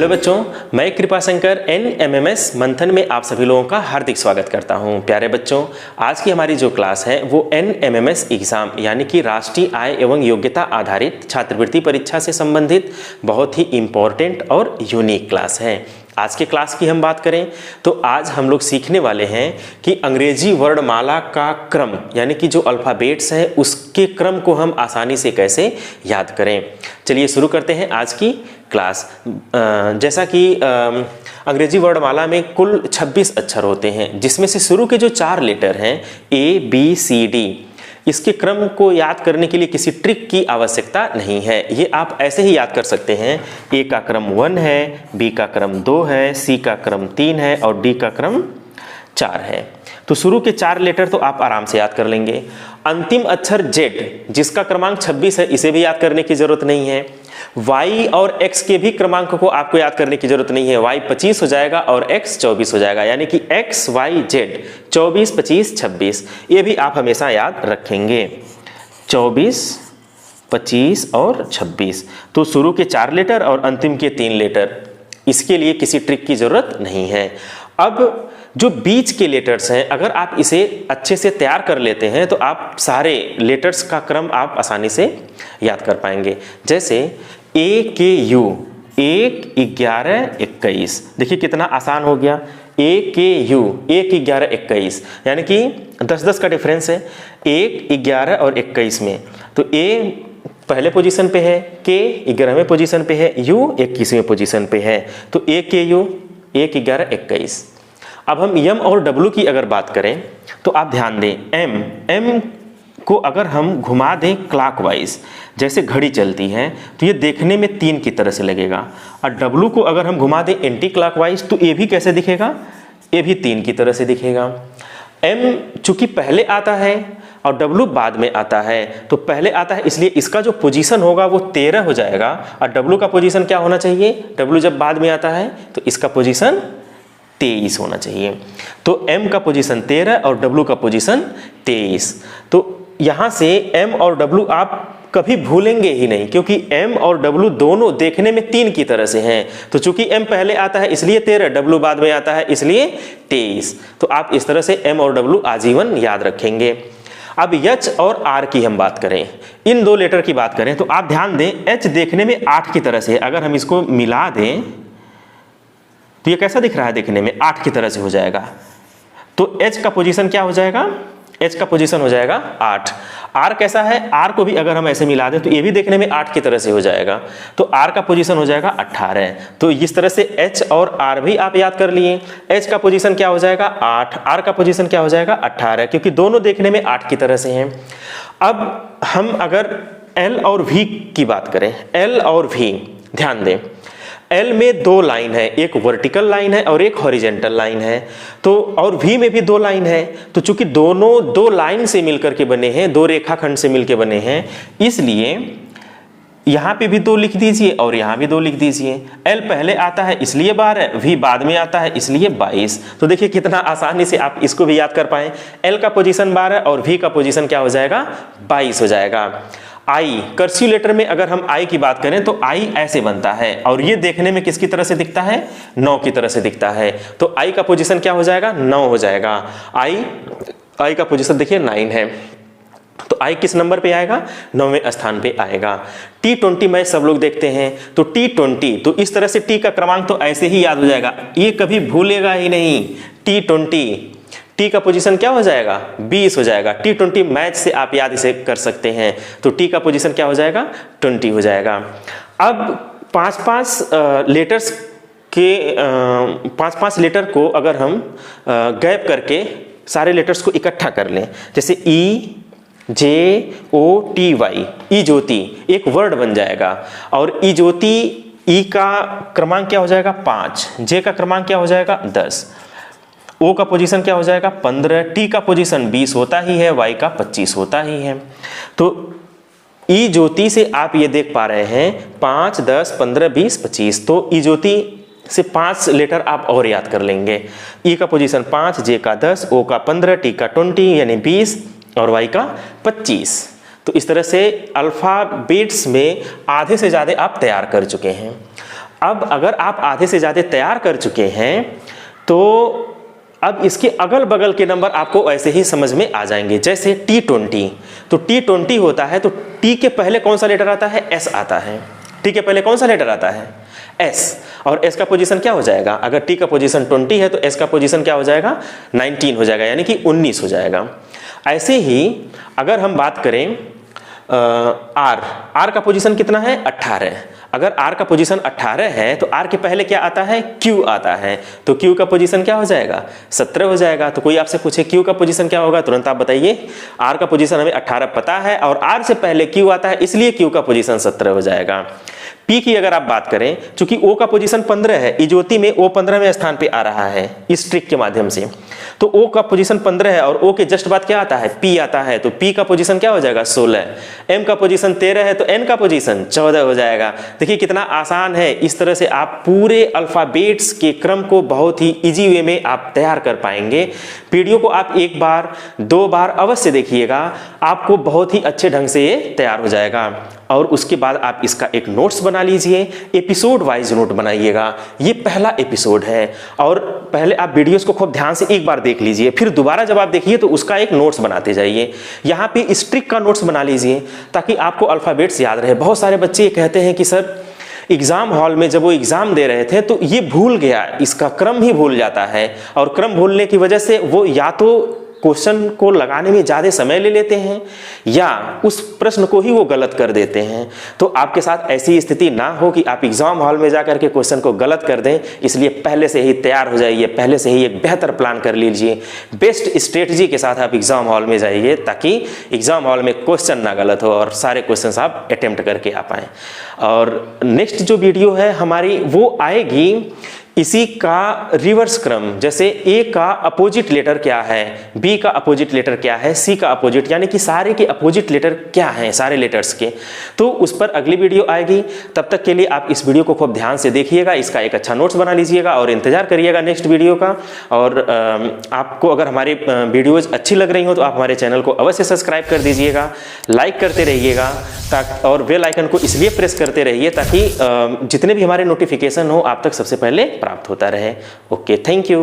Hello बच्चों, मैं Kripashankar NMMS मंथन में आप सभी लोगों का हार्दिक स्वागत करता हूं। प्यारे बच्चों, आज की हमारी जो क्लास है वो NMMS एग्ज़ाम यानी कि राष्ट्रीय आय एवं योग्यता आधारित छात्रवृत्ति परीक्षा से संबंधित बहुत ही इम्पोर्टेंट और यूनिक क्लास है। आज के क्लास की हम बात करें तो आज हम लोग सीखने वाले हैं कि अंग्रेजी वर्णमाला का क्रम यानी कि जो अल्फ़ाबेट्स हैं उसके क्रम को हम आसानी से कैसे याद करें। चलिए शुरू करते हैं आज की क्लास। जैसा कि अंग्रेजी वर्णमाला में कुल 26 अक्षर होते हैं, जिसमें से शुरू के जो 4 लेटर हैं ABCD, इसके क्रम को याद करने के लिए किसी ट्रिक की आवश्यकता नहीं है। ये आप ऐसे ही याद कर सकते हैं। A का क्रम 1 है, B का क्रम 2 है, C का क्रम 3 है और D का क्रम 4 है। तो शुरू के 4 लेटर तो आप आराम से याद कर लेंगे। अंतिम अक्षर Z, जिसका क्रमांक 26 है, इसे भी याद करने की जरूरत नहीं है। Y और X के भी क्रमांक को आपको याद करने की जरूरत नहीं है। Y 25 हो जाएगा और X 24 हो जाएगा, यानी कि X Y Z 24, 25, 26, ये भी आप हमेशा याद रखेंगे। 24, 25 और 26। तो शुरू के 4 लेटर और अंतिम के 3 लेटर, इसके लिए किसी ट्रिक की जरूरत नहीं है। अब जो बीच के लेटर्स हैं, अगर आप इसे अच्छे से तैयार कर लेते हैं तो आप सारे लेटर्स का क्रम आप आसानी से याद कर पाएंगे। जैसे AKU 1, 11, 21, देखिए कितना आसान हो गया। AKU 1, 11, 21, यानी कि 10-10 का डिफरेंस है 1, 11 और 21 में। तो A पहले पोजीशन पे है, K 11वें पोजीशन पे है, U 21वें पोजीशन पे है। तो AKU 1, 11, 21। अब हम M और W की अगर बात करें तो आप ध्यान दें, M को अगर हम घुमा दें क्लॉकवाइज, जैसे घड़ी चलती है, तो ये देखने में 3 की तरह से लगेगा। और W को अगर हम घुमा दें एंटी क्लॉकवाइज, तो ये भी कैसे दिखेगा? ये भी 3 की तरह से दिखेगा। M चूंकि पहले आता है और W बाद में आता है, तो पहले आता है इसलिए इसका जो पोजीशन होगा वो 13 हो जाएगा। और W का पोजीशन क्या होना चाहिए? W जब बाद में आता है तो इसका पोजीशन 23 होना चाहिए। तो M का पोजीशन 13 और W का पोजीशन 23। तो यहाँ से M और W आप कभी भूलेंगे ही नहीं, क्योंकि M और W दोनों देखने में 3 की तरह से हैं। तो चूंकि M पहले आता है इसलिए 13, W बाद में आता है इसलिए 23। तो आप इस तरह से M और W आजीवन याद रखेंगे। अब H और R की हम बात करें, इन 2 लेटर की बात करें, तो आप ध्यान दें H देखने में 8 की तरह से, अगर हम इसको मिला दें तो ये कैसा दिख रहा है? देखने में 8 की तरह से हो जाएगा। तो H का पोजीशन क्या हो जाएगा? H का पोजीशन हो जाएगा 8। R कैसा है? R को भी अगर हम ऐसे मिला दें तो ये भी देखने में 8 की तरह से हो जाएगा। तो R का पोजीशन हो जाएगा 18। तो इस तरह से H और R भी आप याद कर लिए। H का पोजीशन क्या हो जाएगा? 8। R का पोजीशन क्या हो जाएगा? 18, क्योंकि दोनों देखने में 8 की तरह से हैं। अब हम अगर L और V की बात करें, L और V, ध्यान दें, L में 2 लाइन है, एक वर्टिकल लाइन है और एक हॉरिजेंटल लाइन है। तो और V में भी 2 लाइन है। तो चूंकि दोनों 2 लाइन से मिलकर के बने हैं, 2 रेखाखंड से मिलकर बने हैं, इसलिए यहाँ पे भी 2 लिख दीजिए और यहाँ भी 2 लिख दीजिए। L पहले आता है इसलिए 12, V बाद में आता है इसलिए 22। तो देखिए कितना आसानी से आप इसको भी याद कर पाए। L का पोजीशन 12 और V का पोजीशन क्या हो जाएगा? 22 हो जाएगा। I कर्सिव लेटर में अगर हम I की बात करें तो I ऐसे बनता है और ये देखने में किसकी तरह से दिखता है? 9 की तरह से दिखता है। तो I का पोजीशन क्या हो जाएगा? 9 हो जाएगा। I का पोजीशन देखिए 9 है। तो I किस नंबर पे आएगा? 9वें स्थान पे आएगा। T20 मैच सब लोग देखते हैं, तो T20, तो इस तरह से T का क्रमांक तो ऐसे ही याद हो जाएगा, ये कभी भूलेगा ही नहीं। T20, T का पोजीशन क्या हो जाएगा? 20 हो जाएगा। T20 मैच से आप याद इसे कर सकते हैं। तो T का पोजीशन क्या हो जाएगा? 20 हो जाएगा। अब 5-5 लेटर्स के 5-5 लेटर को अगर हम गैप करके सारे लेटर्स को इकट्ठा कर लें, जैसे EJOTY, ई ज्योति एक वर्ड बन जाएगा। और ई ज्योति, ई का क्रमांक क्या हो जाएगा? 5, J का क्रमांक क्या हो जाएगा? 10, O का पोजीशन क्या हो जाएगा? 15, T का पोजीशन 20 होता ही है, Y का 25 होता ही है। तो ई ज्योति से आप ये देख पा रहे हैं 5, 10, 15, 20, 25। तो ई ज्योति से 5 लेटर आप और याद कर लेंगे। E का पोजीशन 5, J का 10, O का 15, T का 20 यानी 20 और Y का 25। तो इस तरह से अल्फ़ाबेट्स में आधे से ज़्यादा आप तैयार कर चुके हैं। अब अगर आप आधे से ज़्यादा तैयार कर चुके हैं तो अब इसके अगल बगल के नंबर आपको ऐसे ही समझ में आ जाएंगे। जैसे T20, तो T20 होता है तो T के पहले कौन सा लेटर आता है? S आता है। T के पहले कौन सा लेटर आता है? S। और S का पोजीशन क्या हो जाएगा? अगर T का पोजीशन 20 है तो S का पोजीशन क्या हो जाएगा? 19 हो जाएगा, यानी कि 19 हो जाएगा। ऐसे ही अगर हम बात करें R का पोजीशन कितना है? 18। अगर R का पोजीशन 18 है तो R के पहले क्या आता है? Q आता है, तो Q का पोजीशन क्या हो जाएगा? 17 हो जाएगा। तो कोई आपसे पूछे Q का पोजीशन क्या होगा, तुरंत आप बताइए। R का पोजीशन हमें 18 पता है और R से पहले Q आता है, इसलिए Q का पोजीशन 17 हो जाएगा। P की अगर आप बात करें, चूंकि O का पोजीशन 15 है, इजोती में O 15वें स्थान पे आ रहा है इस ट्रिक के माध्यम से, तो O का पोजीशन 15 है और O के जस्ट बाद क्या आता है? P आता है, तो P का पोजीशन क्या हो जाएगा? 16। M का पोजीशन 13 है तो N का पोजीशन 14 हो जाएगा। देखिए कितना आसान है। इस तरह से आप पूरे अल्फ़ाबेट्स के क्रम को बहुत ही इजी वे में आप तैयार कर पाएंगे। वीडियो को आप एक बार 2 बार अवश्य देखिएगा, आपको बहुत ही अच्छे ढंग से ये तैयार हो जाएगा। और उसके बाद आप इसका एक नोट्स बना लीजिए, एपिसोड वाइज नोट बनाइएगा। ये पहला एपिसोड है और पहले आप वीडियोस को खूब ध्यान से एक बार देख लीजिए, फिर दोबारा जब आप देखिए तो उसका एक नोट्स बनाते जाइए। यहाँ पे इस ट्रिक का नोट्स बना लीजिए ताकि आपको अल्फ़ाबेट्स याद रहे। बहुत सारे बच्चे कहते हैं कि सर एग्ज़ाम हॉल में जब वो एग्ज़ाम दे रहे थे तो ये भूल गया, इसका क्रम ही भूल जाता है और क्रम भूलने की वजह से वो या तो क्वेश्चन को लगाने में ज़्यादा समय ले लेते हैं या उस प्रश्न को ही वो गलत कर देते हैं। तो आपके साथ ऐसी स्थिति ना हो कि आप एग्ज़ाम हॉल में जा कर के क्वेश्चन को गलत कर दें, इसलिए पहले से ही तैयार हो जाइए, पहले से ही एक बेहतर प्लान कर लीजिए। बेस्ट स्ट्रेटजी के साथ आप एग्ज़ाम हॉल में जाइए ताकि एग्ज़ाम हॉल में क्वेश्चन ना गलत हो और सारे क्वेश्चन आप अटेम्प्ट करके आ पाएँ। और नेक्स्ट जो वीडियो है हमारी वो आएगी इसी का रिवर्स क्रम, जैसे ए का अपोजिट लेटर क्या है, बी का अपोजिट लेटर क्या है, सी का अपोजिट, यानी कि सारे के अपोजिट लेटर क्या हैं, सारे लेटर्स के। तो उस पर अगली वीडियो आएगी। तब तक के लिए आप इस वीडियो को खूब ध्यान से देखिएगा, इसका एक अच्छा नोट्स बना लीजिएगा और इंतजार करिएगा नेक्स्ट वीडियो का। और आपको अगर हमारी वीडियोज़ अच्छी लग रही हो तो आप हमारे चैनल को अवश्य सब्सक्राइब कर दीजिएगा, लाइक करते रहिएगा ताकि, और बेल आइकन को इसलिए प्रेस करते रहिए ताकि जितने भी हमारे नोटिफिकेशन हो आप तक सबसे पहले प्राप्त होता रहे। Okay, thank you.